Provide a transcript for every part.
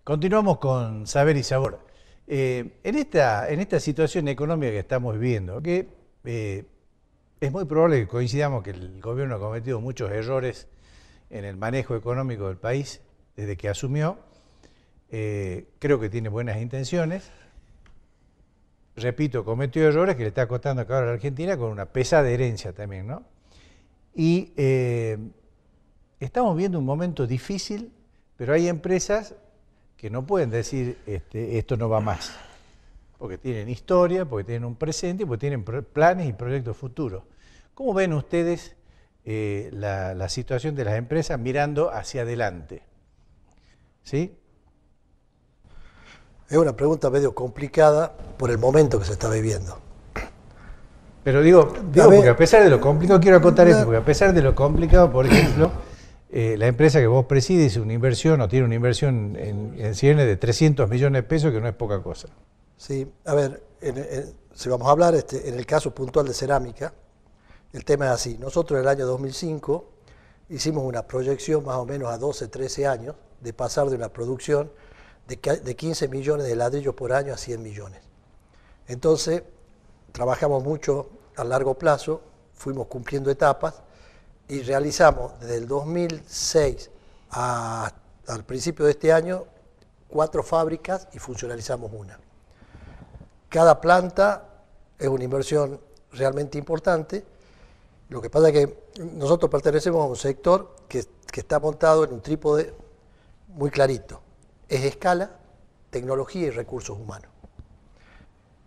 Continuamos con Saber y Sabor. En esta situación económica que estamos viviendo, que es muy probable que coincidamos que el gobierno ha cometido muchos errores en el manejo económico del país desde que asumió. Creo que tiene buenas intenciones. Repito, cometió errores que le está costando acabar a la Argentina con una pesada herencia también, ¿no? Y estamos viendo un momento difícil, pero hay empresas que no pueden decir esto no va más, porque tienen historia, porque tienen un presente, porque tienen planes y proyectos futuros. ¿Cómo ven ustedes la situación de las empresas mirando hacia adelante? ¿Sí? Es una pregunta medio complicada por el momento que se está viviendo. Pero digo porque a pesar de lo complicado, quiero acotar esto, porque a pesar de lo complicado, por ejemplo, la empresa que vos presides una inversión o tiene una inversión en ciernes de 300 millones de pesos, que no es poca cosa. Sí, a ver, si vamos a hablar en el caso puntual de cerámica, el tema es así. Nosotros en el año 2005 hicimos una proyección más o menos a 12, 13 años de pasar de una producción de 15 millones de ladrillos por año a 100 millones. Entonces, trabajamos mucho a largo plazo, fuimos cumpliendo etapas y realizamos desde el 2006 al principio de este año 4 fábricas y funcionalizamos una. Cada planta es una inversión realmente importante. Lo que pasa es que nosotros pertenecemos a un sector que está montado en un trípode muy clarito. Es escala, tecnología y recursos humanos.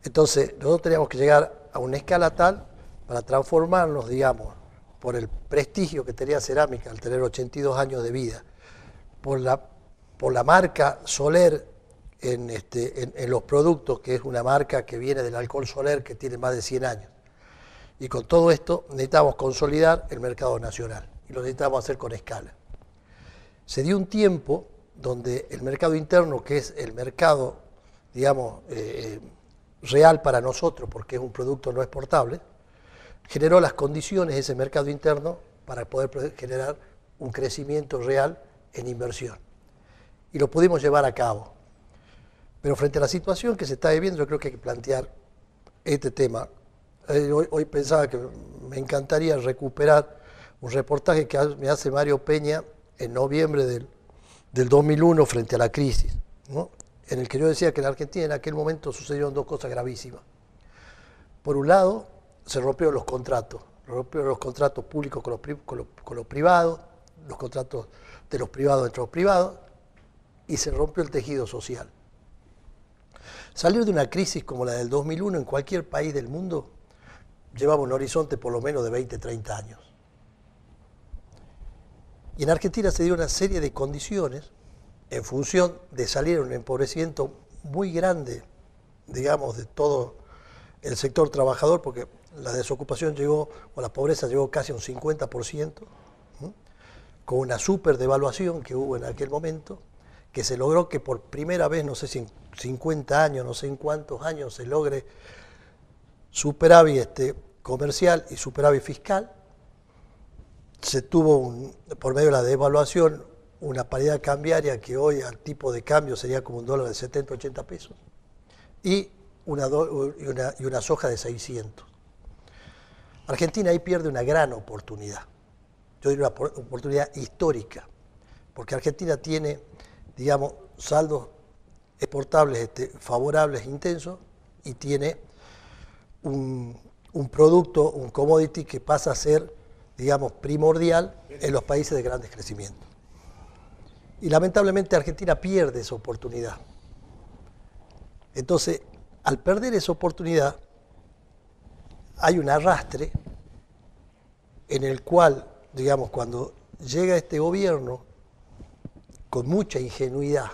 Entonces, nosotros teníamos que llegar a una escala tal para transformarnos, digamos, por el prestigio que tenía Cerámica al tener 82 años de vida, por la marca Soler en los productos, que es una marca que viene del alcohol Soler, que tiene más de 100 años. Y con todo esto necesitamos consolidar el mercado nacional, y lo necesitamos hacer con escala. Se dio un tiempo donde el mercado interno, que es el mercado, digamos, real para nosotros, porque es un producto no exportable, generó las condiciones de ese mercado interno para poder generar un crecimiento real en inversión. Y lo pudimos llevar a cabo. Pero frente a la situación que se está viviendo, yo creo que hay que plantear este tema. Hoy pensaba que me encantaría recuperar un reportaje que me hace Mario Peña en noviembre del 2001 frente a la crisis, ¿no? En el que yo decía que en la Argentina en aquel momento sucedieron 2 cosas gravísimas. Por un lado, se rompieron los contratos públicos con los privados, los contratos de los privados entre los privados, y se rompió el tejido social. Salir de una crisis como la del 2001 en cualquier país del mundo llevaba un horizonte por lo menos de 20, 30 años. Y en Argentina se dio una serie de condiciones en función de salir un empobrecimiento muy grande, digamos, de todo el sector trabajador, porque la desocupación llegó, o la pobreza llegó casi a un 50%, con una super devaluación que hubo en aquel momento, que se logró que por primera vez, no sé si en 50 años, no sé en cuántos años, se logre superávit comercial y superávit fiscal. Se tuvo, por medio de la devaluación, una paridad cambiaria que hoy al tipo de cambio sería como un dólar de 70, 80 pesos, y una soja de 600. Argentina ahí pierde una gran oportunidad, yo diría una oportunidad histórica, porque Argentina tiene, digamos, saldos exportables favorables, intensos, y tiene un producto, un commodity que pasa a ser, digamos, primordial en los países de grandes crecimientos. Y lamentablemente Argentina pierde esa oportunidad. Entonces, al perder esa oportunidad, hay un arrastre en el cual, digamos, cuando llega este gobierno, con mucha ingenuidad,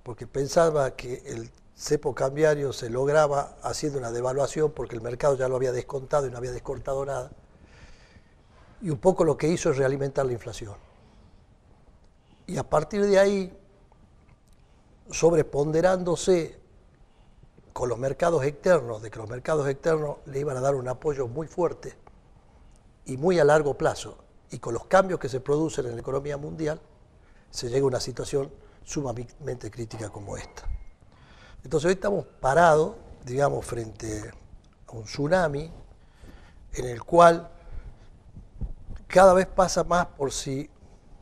porque pensaba que el cepo cambiario se lograba haciendo una devaluación porque el mercado ya lo había descontado y no había descontado nada, y un poco lo que hizo es realimentar la inflación. Y a partir de ahí, sobreponderándose con los mercados externos, de que los mercados externos le iban a dar un apoyo muy fuerte y muy a largo plazo, y con los cambios que se producen en la economía mundial, se llega a una situación sumamente crítica como esta. Entonces hoy estamos parados, digamos, frente a un tsunami en el cual cada vez pasa más por si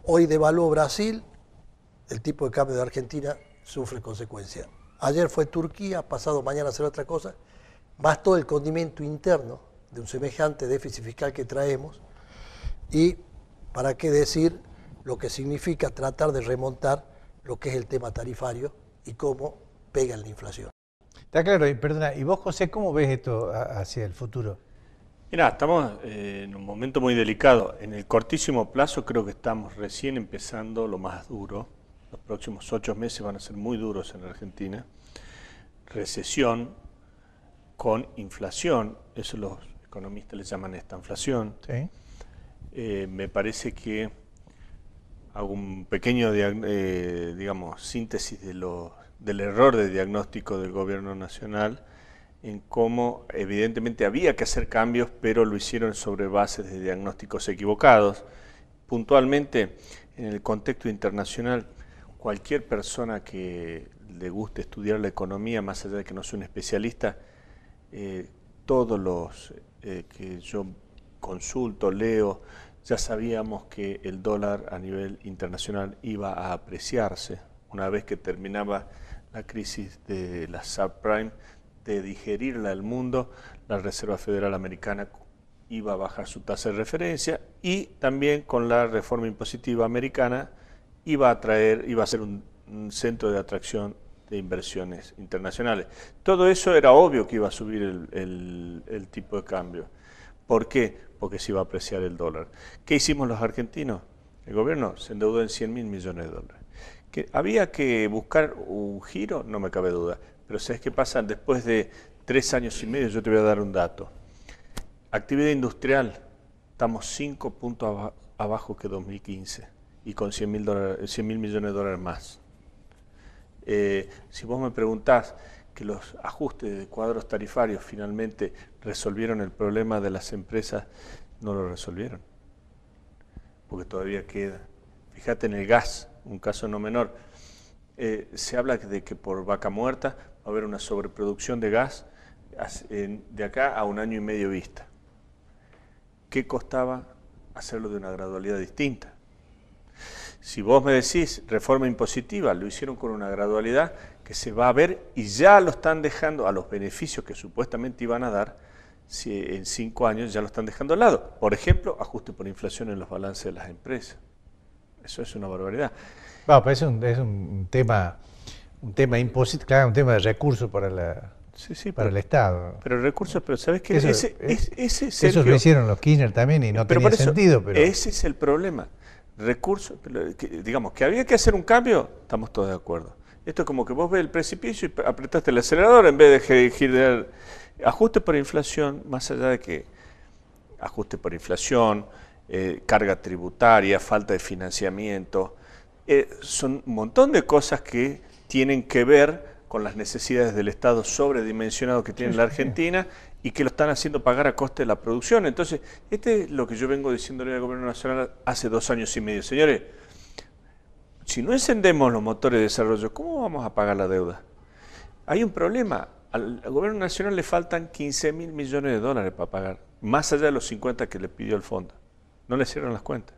hoy devaluó Brasil, el tipo de cambio de Argentina sufre consecuencias. Ayer fue Turquía, pasado mañana será otra cosa, más todo el condimento interno de un semejante déficit fiscal que traemos, y para qué decir lo que significa tratar de remontar lo que es el tema tarifario y cómo pega en la inflación. Está claro, y perdona, ¿y vos, José, cómo ves esto hacia el futuro? Mirá, estamos en un momento muy delicado. En el cortísimo plazo creo que estamos recién empezando lo más duro. Los próximos 8 meses van a ser muy duros en Argentina. Recesión con inflación, eso los economistas le llaman estanflación. Sí. Me parece que hago un pequeño, digamos, síntesis del error de diagnóstico del gobierno nacional, en cómo evidentemente había que hacer cambios, pero lo hicieron sobre bases de diagnósticos equivocados. Puntualmente, en el contexto internacional, cualquier persona que le guste estudiar la economía, más allá de que no sea un especialista, todos los que yo consulto, leo, ya sabíamos que el dólar a nivel internacional iba a apreciarse. Una vez que terminaba la crisis de la subprime, de digerirla al mundo, la Reserva Federal Americana iba a bajar su tasa de referencia, y también con la reforma impositiva americana iba a ser un centro de atracción de inversiones internacionales. Todo eso era obvio que iba a subir el tipo de cambio. ¿Por qué? Porque se iba a apreciar el dólar. ¿Qué hicimos los argentinos? El gobierno se endeudó en 100.000 millones de dólares. ¿Que había que buscar un giro? No me cabe duda. Pero ¿sabes qué pasa? Después de 3 años y medio, yo te voy a dar un dato. Actividad industrial, estamos 5 puntos abajo que 2015 y con 100.000 millones de dólares más. Si vos me preguntás que los ajustes de cuadros tarifarios finalmente resolvieron el problema de las empresas, no lo resolvieron, porque todavía queda. Fíjate en el gas, un caso no menor. Se habla de que por vaca muerta va a haber una sobreproducción de gas de acá a 1 año y medio vista. ¿Qué costaba hacerlo de una gradualidad distinta? Si vos me decís reforma impositiva, lo hicieron con una gradualidad que se va a ver, y ya lo están dejando a los beneficios que supuestamente iban a dar, si en 5 años ya lo están dejando al lado. Por ejemplo, ajuste por inflación en los balances de las empresas. Eso es una barbaridad. Bueno, pues es un tema imposible, claro, un tema de recursos para para el Estado. Pero recursos, pero ¿sabes qué? Eso lo hicieron los Kirchner también y no tenía sentido. Pero ese es el problema. Recursos, digamos, que había que hacer un cambio, estamos todos de acuerdo. Esto es como que vos ves el precipicio y apretaste el acelerador en vez de girar. Ajuste por inflación, más allá de que ajuste por inflación, carga tributaria, falta de financiamiento, son un montón de cosas que tienen que ver con las necesidades del Estado sobredimensionado que tiene la Argentina y que lo están haciendo pagar a coste de la producción. Entonces, este es lo que yo vengo diciéndole al Gobierno Nacional hace 2 años y medio. Señores, si no encendemos los motores de desarrollo, ¿cómo vamos a pagar la deuda? Hay un problema. Al Gobierno Nacional le faltan 15.000 millones de dólares para pagar, más allá de los 50 que le pidió el fondo. No le cierran las cuentas.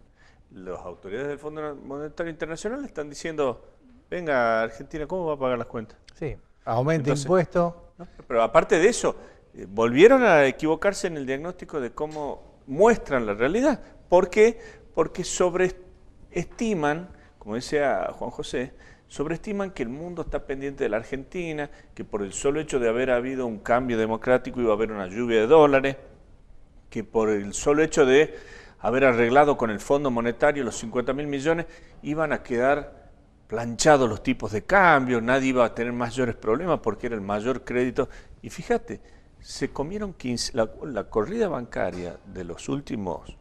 Las autoridades del Fondo Monetario Internacional le están diciendo, venga Argentina, ¿cómo va a pagar las cuentas? sí, aumenta impuestos. ¿No? Pero aparte de eso, volvieron a equivocarse en el diagnóstico de cómo muestran la realidad. ¿Por qué? Porque sobreestiman, como decía Juan José, sobreestiman que el mundo está pendiente de la Argentina, que por el solo hecho de haber habido un cambio democrático iba a haber una lluvia de dólares, que por el solo hecho de haber arreglado con el Fondo Monetario los 50.000 millones, iban a quedar planchados los tipos de cambio, nadie iba a tener mayores problemas porque era el mayor crédito. Y fíjate, se comieron la corrida bancaria de los últimos,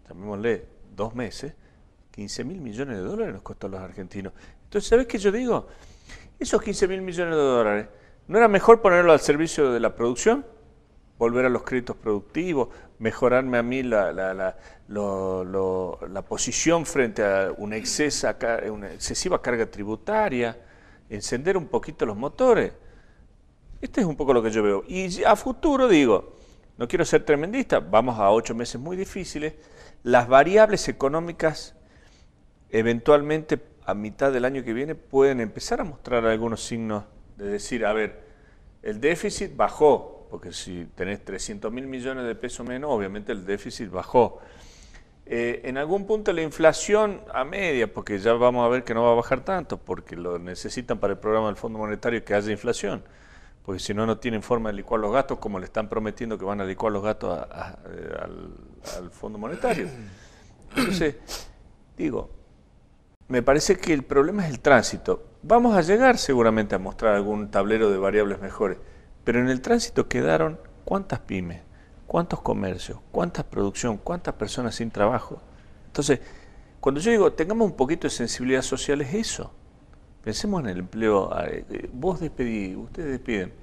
llamémosle, 2 meses, 15.000 millones de dólares nos costó a los argentinos. Entonces, ¿sabes qué yo digo? Esos 15.000 millones de dólares, ¿no era mejor ponerlo al servicio de la producción? volver a los créditos productivos, mejorarme a mí la posición frente a una excesiva carga tributaria, encender un poquito los motores. Este es un poco lo que yo veo. Y a futuro digo, no quiero ser tremendista, vamos a 8 meses muy difíciles, las variables económicas eventualmente a mitad del año que viene pueden empezar a mostrar algunos signos de decir, a ver, el déficit bajó, porque si tenés 300.000 millones de pesos menos, obviamente el déficit bajó. En algún punto la inflación a media, porque ya vamos a ver que no va a bajar tanto, porque lo necesitan para el programa del Fondo Monetario que haya inflación, porque si no, no tienen forma de licuar los gastos, como le están prometiendo que van a licuar los gastos al Fondo Monetario. Entonces, digo, me parece que el problema es el tránsito. Vamos a llegar seguramente a mostrar algún tablero de variables mejores, pero en el tránsito quedaron cuántas pymes, cuántos comercios, cuánta producción, cuántas personas sin trabajo. Entonces, cuando yo digo tengamos un poquito de sensibilidad social es eso. Pensemos en el empleo. Vos despedís, ustedes despiden.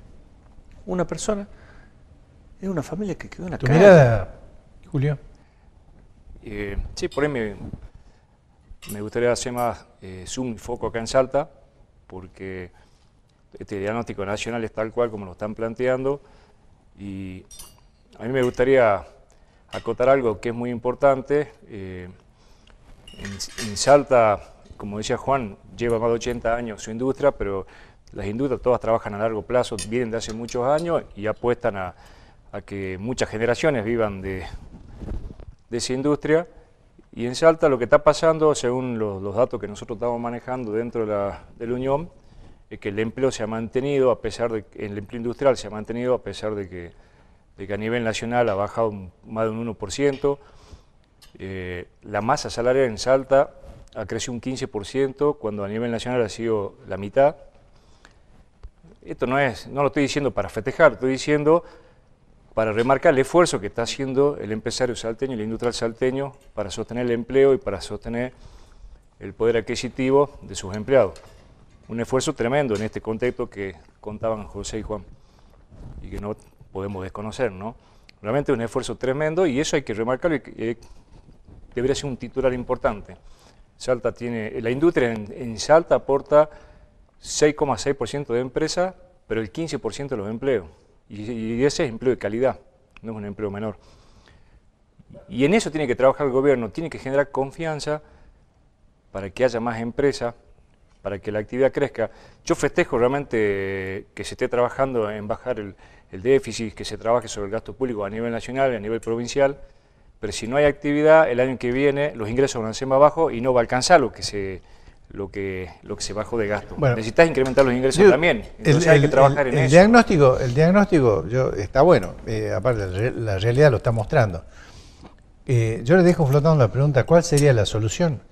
Una persona es una familia que quedó en la calle. ¿Tu mirada, Julio? Sí, por ahí me gustaría hacer más zoom y foco acá en Salta, porque este diagnóstico nacional es tal cual como lo están planteando, y a mí me gustaría acotar algo que es muy importante. En Salta, como decía Juan, lleva más de 80 años su industria, pero las industrias todas trabajan a largo plazo, vienen de hace muchos años y apuestan a que muchas generaciones vivan de esa industria. Y en Salta lo que está pasando, según los datos que nosotros estamos manejando dentro de la Unión, es que el empleo se ha mantenido, a pesar de que el empleo industrial se ha mantenido, a pesar de que a nivel nacional ha bajado más de un 1%. La masa salarial en Salta ha crecido un 15%, cuando a nivel nacional ha sido la mitad. Esto no lo estoy diciendo para festejar, estoy diciendo para remarcar el esfuerzo que está haciendo el empresario salteño y el industrial salteño para sostener el empleo y para sostener el poder adquisitivo de sus empleados. Un esfuerzo tremendo en este contexto que contaban José y Juan y que no podemos desconocer, ¿no? Realmente es un esfuerzo tremendo y eso hay que remarcarlo y debería ser un titular importante. Salta la industria en Salta aporta 6,6% de empresa, pero el 15% de los empleos. Y ese es empleo de calidad, no es un empleo menor. Y en eso tiene que trabajar el gobierno, tiene que generar confianza para que haya más empresas, para que la actividad crezca. Yo festejo realmente que se esté trabajando en bajar el déficit, que se trabaje sobre el gasto público a nivel nacional y a nivel provincial, pero si no hay actividad, el año que viene los ingresos van a ser más bajos y no va a alcanzar lo que se bajó de gasto. Bueno, necesitas incrementar los ingresos también, entonces hay que trabajar en eso. El diagnóstico está bueno, aparte la realidad lo está mostrando. Yo le dejo flotando la pregunta, ¿cuál sería la solución?